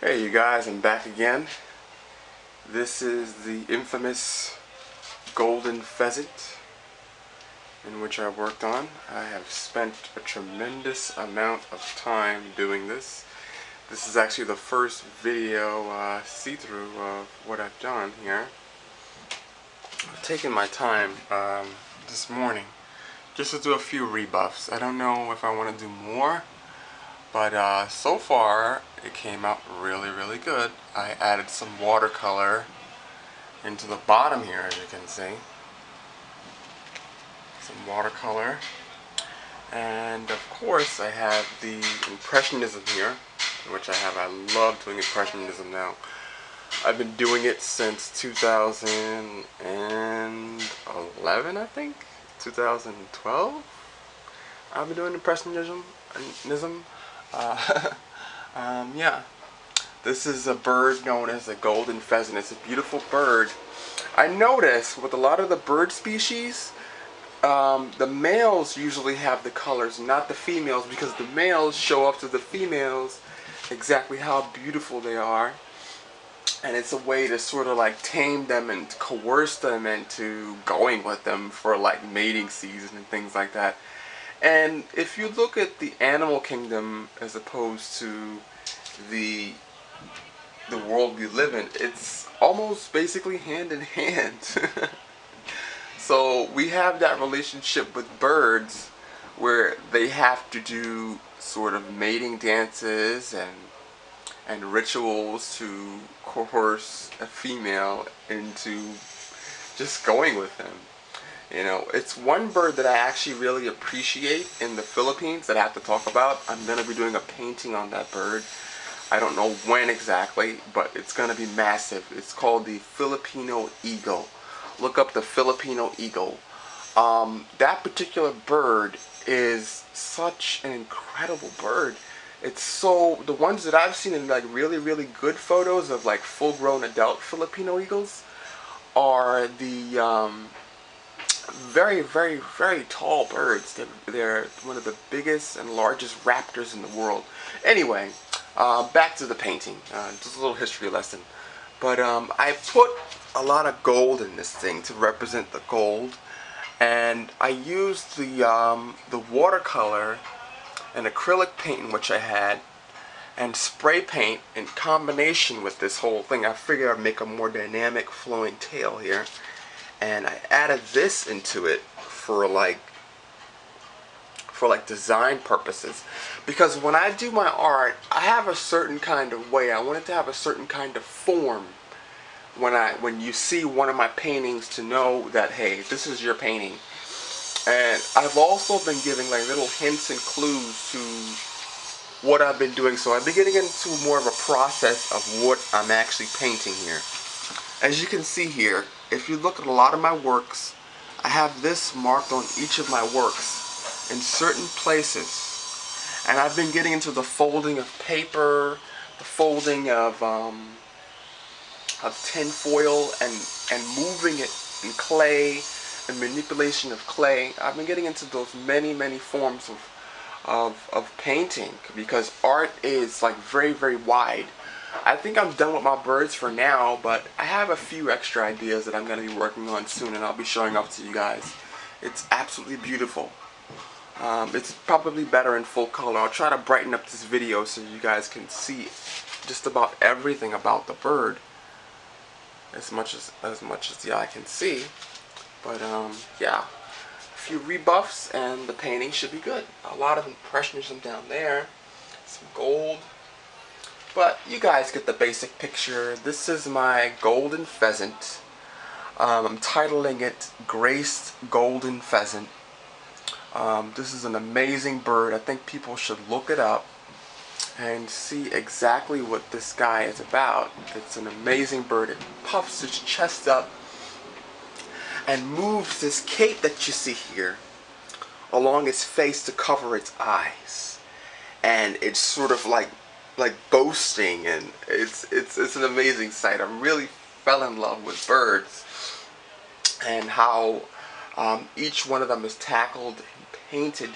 Hey you guys, I'm back again. This is the infamous golden pheasant in which I worked on. I have spent a tremendous amount of time doing this. This is actually the first video see-through of what I've done here. I've taken my time this morning just to do a few rebuffs. I don't know if I want to do more, but so far it came out really good. I added some watercolor into the bottom here, as you can see. Some watercolor. And of course I have the Impressionism here, which I love doing Impressionism now. I've been doing it since 2011, I think? 2012? I've been doing Impressionism. Yeah. This is a bird known as a golden pheasant. It's a beautiful bird. I notice with a lot of the bird species, the males usually have the colors, not the females, because the males show up to the females exactly how beautiful they are. And it's a way to sort of like tame them and coerce them into going with them for like mating season and things like that. And if you look at the animal kingdom as opposed to the world we live in, it's almost basically hand in hand. So we have that relationship with birds where they have to do sort of mating dances and rituals to coerce a female into just going with him. You know, it's one bird that I actually really appreciate in the Philippines that I have to talk about. I'm going to be doing a painting on that bird. I don't know when exactly, but it's going to be massive. It's called the Filipino eagle. Look up the Filipino eagle. That particular bird is such an incredible bird. It's so, the ones that I've seen in like really good photos of like full-grown adult Filipino eagles are the very tall birds. They're one of the biggest and largest raptors in the world. Anyway, back to the painting. Just a little history lesson. But I put a lot of gold in this thing to represent the gold, and I used the watercolor and acrylic paint which I had, and spray paint in combination with this whole thing. I figured I'd make a more dynamic flowing tail here, and I added this into it for like design purposes, because when I do my art I have a certain kind of way. I want it to have a certain kind of form when you see one of my paintings to know that, hey, this is your painting. And I've also been giving like little hints and clues to what I've been doing, so I've been getting into more of a process of what I'm actually painting here. As you can see here, if you look at a lot of my works, I have this marked on each of my works in certain places. And I've been getting into the folding of paper, the folding of tin foil, and moving it in clay, and manipulation of clay. I've been getting into those many forms of painting, because art is like very wide. I think I'm done with my birds for now, but I have a few extra ideas that I'm going to be working on soon, and I'll be showing off to you guys. It's absolutely beautiful. It's probably better in full color. I'll try to brighten up this video so you guys can see just about everything about the bird as much as the eye can see. But yeah, a few rebuffs and the painting should be good. A lot of Impressionism down there, some gold, but you guys get the basic picture. This is my golden pheasant. I'm titling it Graced Golden Pheasant. This is an amazing bird. I think people should look it up and see exactly what this guy is about. It's an amazing bird. It puffs its chest up and moves this cape that you see here along its face to cover its eyes, and it's sort of like boasting, and it's an amazing sight. I really fell in love with birds and how each one of them is tackled and painted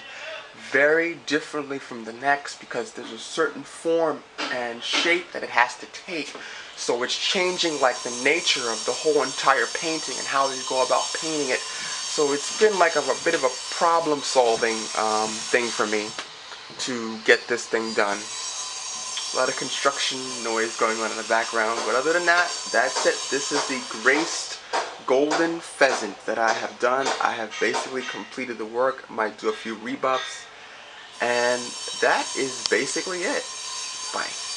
very differently from the next, because there's a certain form and shape that it has to take. So it's changing like the nature of the whole entire painting and how you go about painting it. So it's been like a bit of a problem solving thing for me to get this thing done. A lot of construction noise going on in the background, but other than that, that's it. This is the graced golden pheasant that I have done. I have basically completed the work. Might do a few rebuffs, and that is basically it. Bye.